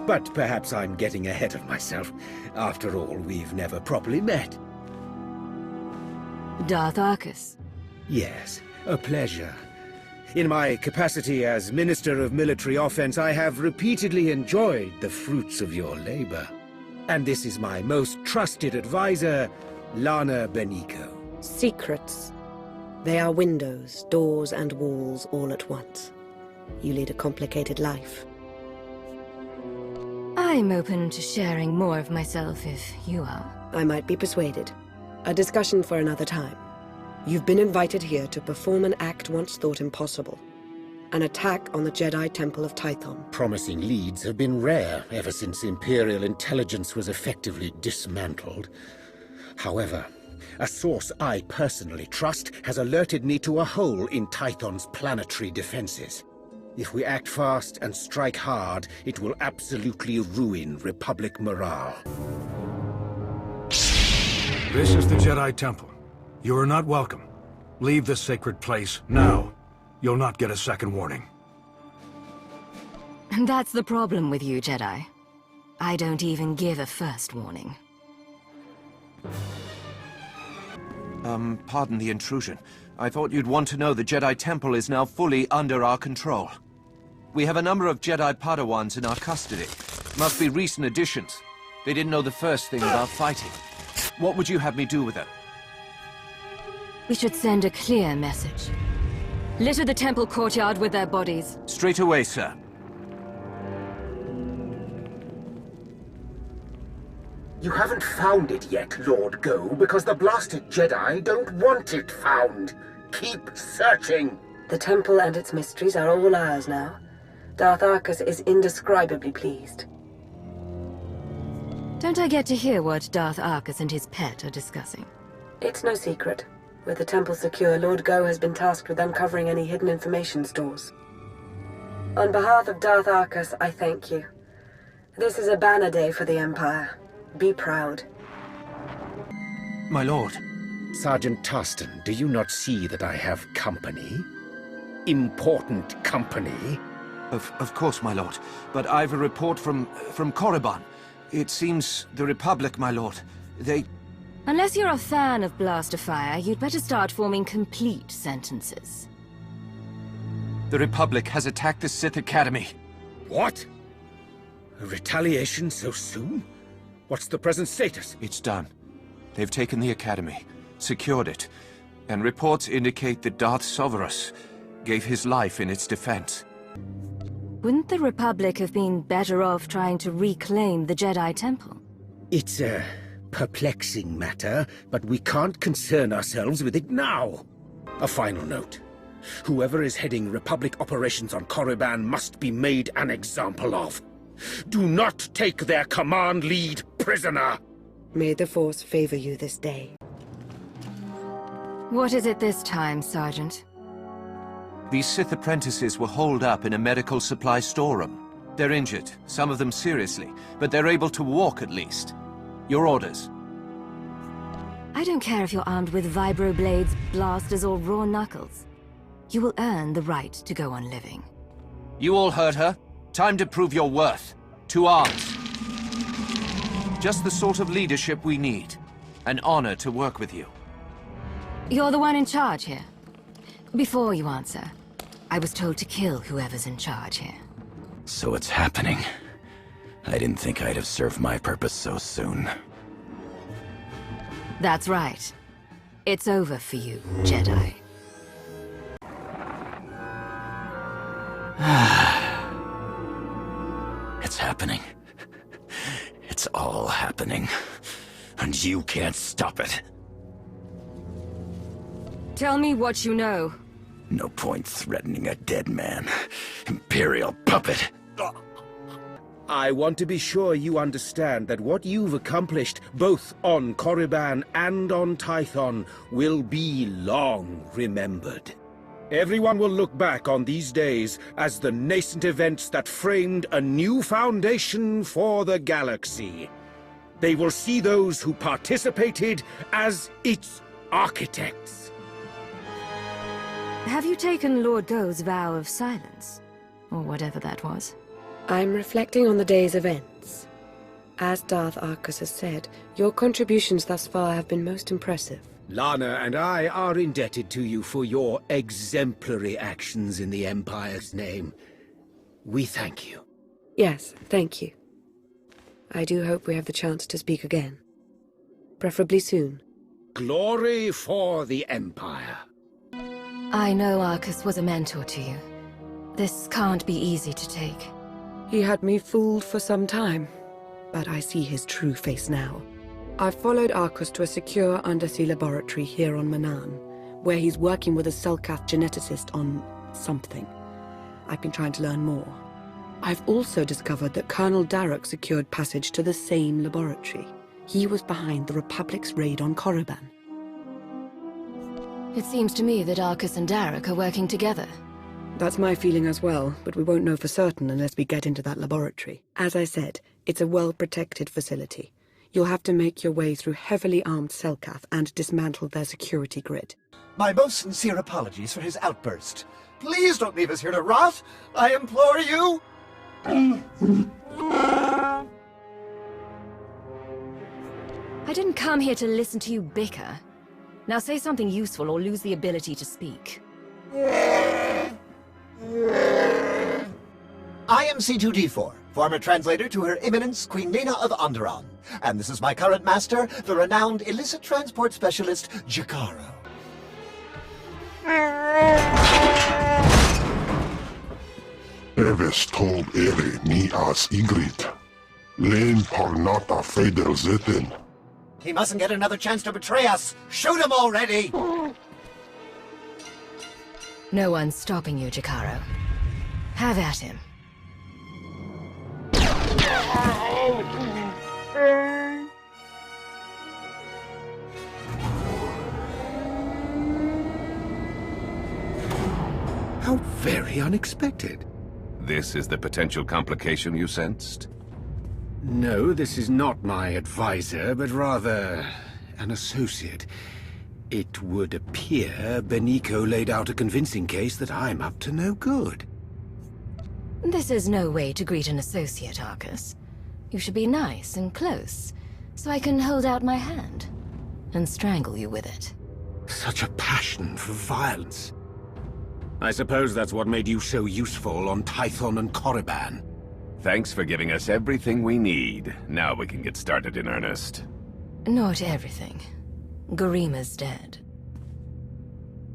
But perhaps I'm getting ahead of myself. After all, we've never properly met. Darth Arkous. Yes, a pleasure. In my capacity as Minister of Military Offense, I have repeatedly enjoyed the fruits of your labor. And this is my most trusted advisor, Lana Benico. Secrets. They are windows, doors, and walls all at once. You lead a complicated life. I'm open to sharing more of myself if you are. I might be persuaded. A discussion for another time. You've been invited here to perform an act once thought impossible. An attack on the Jedi Temple of Tython. Promising leads have been rare ever since Imperial intelligence was effectively dismantled. However, a source I personally trust has alerted me to a hole in Tython's planetary defenses. If we act fast and strike hard, it will absolutely ruin Republic morale. This is the Jedi Temple. You are not welcome. Leave this sacred place now. You'll not get a second warning. And that's the problem with you, Jedi. I don't even give a first warning. Pardon the intrusion. I thought you'd want to know the Jedi Temple is now fully under our control. We have a number of Jedi Padawans in our custody. Must be recent additions. They didn't know the first thing about fighting. What would you have me do with them? We should send a clear message. Litter the temple courtyard with their bodies. Straight away, sir. You haven't found it yet, Lord Go, because the blasted Jedi don't want it found. Keep searching. The temple and its mysteries are all ours now. Darth Arkous is indescribably pleased. Don't I get to hear what Darth Arkous and his pet are discussing? It's no secret. With the temple secure, Lord Go has been tasked with uncovering any hidden information stores. On behalf of Darth Arkous, I thank you. This is a banner day for the Empire. Be proud. My lord. Sergeant Tarston, do you not see that I have company? Important company? Of course, my lord. But I've a report from Korriban. It seems the Republic, my lord. They... Unless you're a fan of blaster fire, you'd better start forming complete sentences. The Republic has attacked the Sith Academy. What? A retaliation so soon? What's the present status? It's done. They've taken the Academy, secured it, and reports indicate that Darth Sovereign gave his life in its defense. Wouldn't the Republic have been better off trying to reclaim the Jedi Temple? It's a perplexing matter, but we can't concern ourselves with it now. A final note. Whoever is heading Republic operations on Korriban must be made an example of. Do not take their command lead prisoner! May the Force favor you this day. What is it this time, Sergeant? These Sith apprentices were holed up in a medical supply storeroom. They're injured, some of them seriously, but they're able to walk at least. Your orders. I don't care if you're armed with vibroblades, blasters, or raw knuckles. You will earn the right to go on living. You all heard her. Time to prove your worth. To arms. Just the sort of leadership we need. An honor to work with you. You're the one in charge here. Before you answer, I was told to kill whoever's in charge here. So it's happening. I didn't think I'd have served my purpose so soon. That's right. It's over for you, Jedi. It's happening. It's all happening. And you can't stop it. Tell me what you know. No point threatening a dead man. Imperial puppet! I want to be sure you understand that what you've accomplished, both on Korriban and on Tython, will be long remembered. Everyone will look back on these days as the nascent events that framed a new foundation for the galaxy. They will see those who participated as its architects. Have you taken Lord Go's vow of silence? Or whatever that was? I'm reflecting on the day's events. As Darth Arkous has said, your contributions thus far have been most impressive. Lana and I are indebted to you for your exemplary actions in the Empire's name. We thank you. Yes, thank you. I do hope we have the chance to speak again. Preferably soon. Glory for the Empire. I know Arkous was a mentor to you. This can't be easy to take. He had me fooled for some time, but I see his true face now. I've followed Arkous to a secure undersea laboratory here on Manaan, where he's working with a Selkath geneticist on something. I've been trying to learn more. I've also discovered that Colonel Darok secured passage to the same laboratory. He was behind the Republic's raid on Korriban. It seems to me that Arkous and Darok are working together. That's my feeling as well, but we won't know for certain unless we get into that laboratory. As I said, it's a well-protected facility. You'll have to make your way through heavily armed Selkath and dismantle their security grid. My most sincere apologies for his outburst. Please don't leave us here to rot! I implore you! I didn't come here to listen to you bicker. Now say something useful or lose the ability to speak. I am C2D4, former translator to Her Eminence Queen Nina of Onderon. And this is my current master, the renowned illicit transport specialist, Jakaro. Eves told ere ni as Igrit. Len parnata feder zeten. He mustn't get another chance to betray us! Shoot him already! No one's stopping you, Jakaro. Have at him. How very unexpected. This is the potential complication you sensed? No, this is not my advisor, but rather an associate. It would appear Beniko laid out a convincing case that I'm up to no good. This is no way to greet an associate, Arkous. You should be nice and close, so I can hold out my hand and strangle you with it. Such a passion for violence. I suppose that's what made you so useful on Tython and Korriban. Thanks for giving us everything we need. Now we can get started in earnest. Not everything. Garima's dead.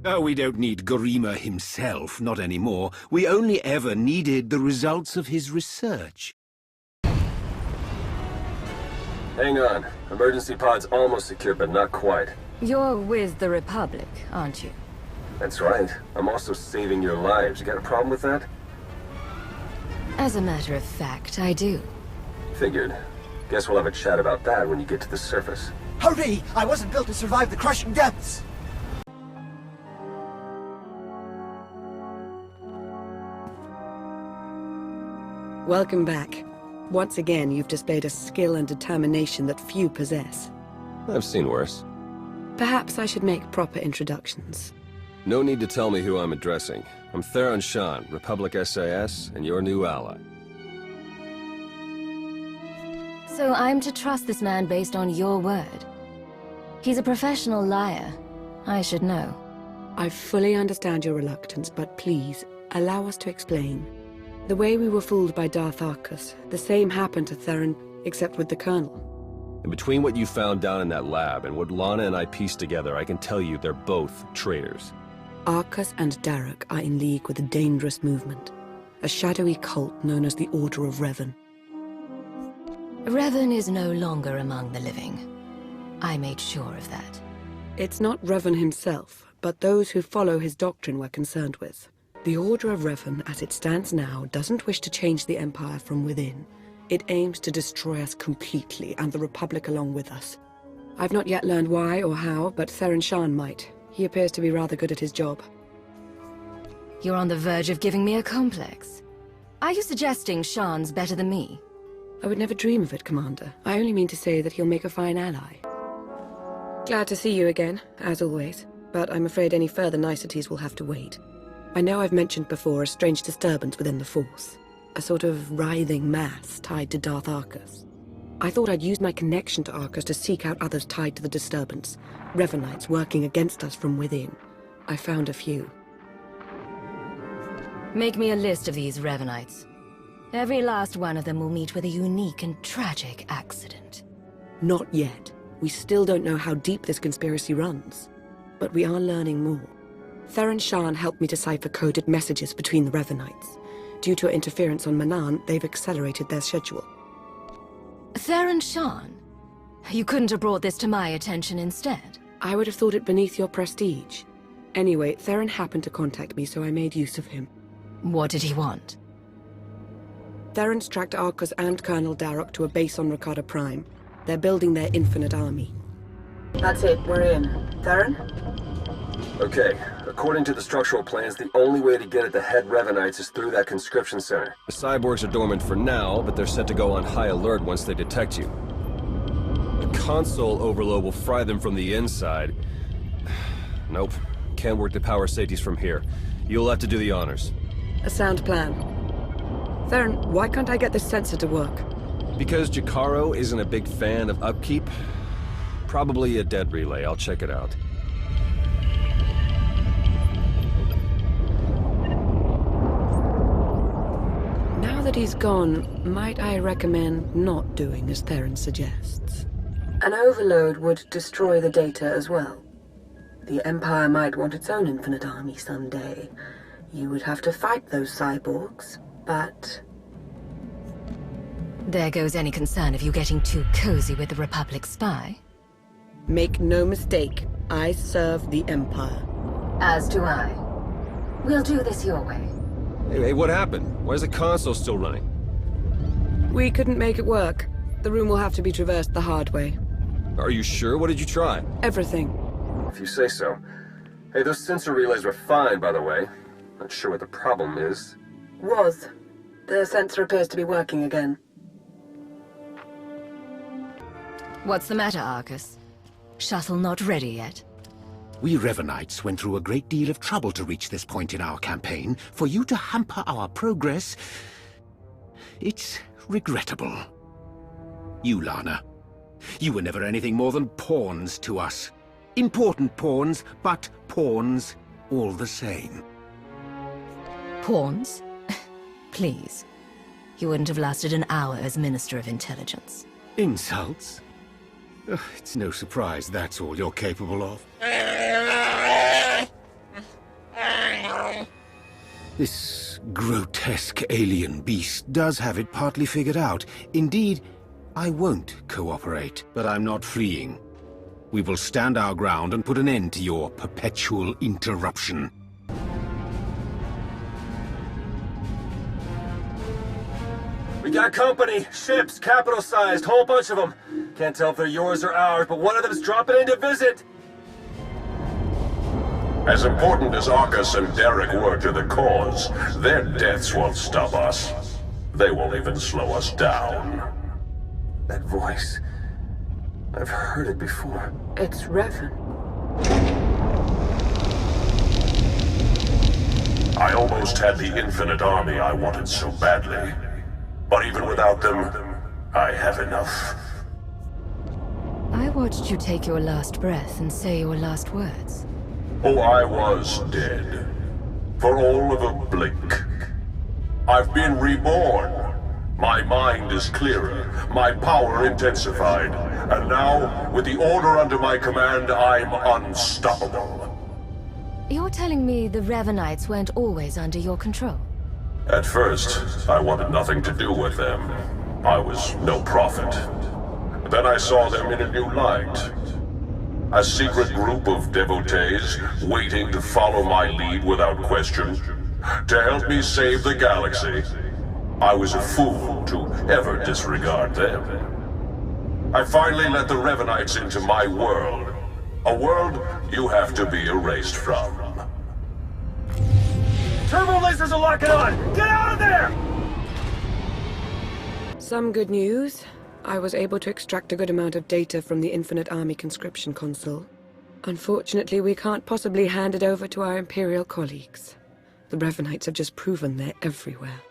Oh, we don't need Garima himself, not anymore. We only ever needed the results of his research. Hang on. Emergency pod's almost secure, but not quite. You're with the Republic, aren't you? That's right. I'm also saving your lives. You got a problem with that? As a matter of fact, I do. Figured. Guess we'll have a chat about that when you get to the surface. Hurry! I wasn't built to survive the crushing depths! Welcome back. Once again, you've displayed a skill and determination that few possess. I've seen worse. Perhaps I should make proper introductions. No need to tell me who I'm addressing. I'm Theron Shan, Republic SAS, and your new ally. So I'm to trust this man based on your word? He's a professional liar. I should know. I fully understand your reluctance, but please, allow us to explain. The way we were fooled by Darth Arkous, the same happened to Theron, except with the Colonel. And between what you found down in that lab and what Lana and I pieced together, I can tell you they're both traitors. Arkous and Darok are in league with a dangerous movement. A shadowy cult known as the Order of Revan. Revan is no longer among the living. I made sure of that. It's not Revan himself, but those who follow his doctrine we're concerned with. The Order of Revan, as it stands now, doesn't wish to change the Empire from within. It aims to destroy us completely, and the Republic along with us. I've not yet learned why or how, but Theron Shan might. He appears to be rather good at his job. You're on the verge of giving me a complex. Are you suggesting Shan's better than me? I would never dream of it, Commander. I only mean to say that he'll make a fine ally. Glad to see you again, as always, but I'm afraid any further niceties will have to wait. I know I've mentioned before a strange disturbance within the Force. a sort of writhing mass tied to Darth Arkous. I thought I'd use my connection to Arkous to seek out others tied to the disturbance. Revanites working against us from within. I found a few. Make me a list of these Revanites. Every last one of them will meet with a unique and tragic accident. Not yet. We still don't know how deep this conspiracy runs. But we are learning more. Theron Shan helped me decipher coded messages between the Revanites. Due to interference on Manaan, they've accelerated their schedule. Theron Shan? You couldn't have brought this to my attention instead? I would have thought it beneath your prestige. Anyway, Theron happened to contact me, so I made use of him. What did he want? Theron's tracked Arkous and Colonel Darok to a base on Rakata Prime. They're building their infinite army. That's it, we're in. Theron? Okay, according to the structural plans, the only way to get at the head Revanites is through that conscription center. The cyborgs are dormant for now, but they're set to go on high alert once they detect you. The console overload will fry them from the inside. Nope, can't work the power safeties from here. You'll have to do the honors. A sound plan. Theron, why can't I get this sensor to work? Because Jakaro isn't a big fan of upkeep? Probably a dead relay, I'll check it out. Now that he's gone, might I recommend not doing as Theron suggests? An overload would destroy the data as well. The Empire might want its own infinite army someday. You would have to fight those cyborgs, but... There goes any concern of you getting too cozy with the Republic spy. Make no mistake, I serve the Empire. As do I. We'll do this your way. Hey, what happened? Why is the console still running? We couldn't make it work. The room will have to be traversed the hard way. Are you sure? What did you try? Everything. If you say so. Hey, those sensor relays were fine, by the way. Not sure what the problem is. Was. The sensor appears to be working again. What's the matter, Arkous? Shuttle not ready yet? We Revanites went through a great deal of trouble to reach this point in our campaign. For you to hamper our progress, it's regrettable. You, Lana. You were never anything more than pawns to us. Important pawns, but pawns all the same. Pawns? Please. You wouldn't have lasted an hour as Minister of Intelligence. Insults? Ugh, it's no surprise that's all you're capable of. This grotesque alien beast does have it partly figured out. Indeed, I won't cooperate, but I'm not fleeing. We will stand our ground and put an end to your perpetual interruption. We got company. Ships, capital-sized, whole bunch of them. Can't tell if they're yours or ours, but one of them's dropping in to visit. As important as Arkous and Darok were to the cause, their deaths won't stop us. They won't even slow us down. That voice... I've heard it before. It's Revan. I almost had the infinite army I wanted so badly. But even without them, I have enough. I watched you take your last breath and say your last words. Oh, I was dead. For all of a blink. I've been reborn. My mind is clearer, my power intensified, and now, with the order under my command, I'm unstoppable. You're telling me the Revanites weren't always under your control? At first, I wanted nothing to do with them. I was no prophet. Then I saw them in a new light. A secret group of devotees waiting to follow my lead without question, to help me save the galaxy. I was a fool to ever disregard them. I finally let the Revanites into my world. A world you have to be erased from. Turbo lasers are locking on! Get out of there! Some good news. I was able to extract a good amount of data from the Infinite Army conscription console. Unfortunately, we can't possibly hand it over to our Imperial colleagues. The Revanites have just proven they're everywhere.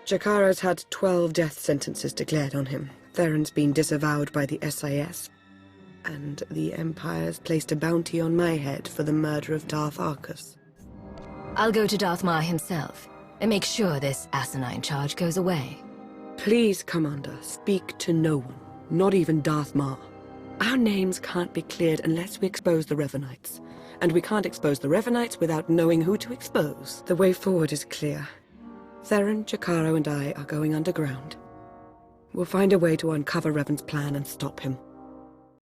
Jakaro's had 12 death sentences declared on him. Theron's been disavowed by the SIS. And the Empire's placed a bounty on my head for the murder of Darth Arkous. I'll go to Darth Mar himself and make sure this asinine charge goes away. Please, Commander, speak to no one, not even Darth Mar. Our names can't be cleared unless we expose the Revanites. And we can't expose the Revanites without knowing who to expose. The way forward is clear. Theron, Jakaro, and I are going underground. We'll find a way to uncover Revan's plan and stop him.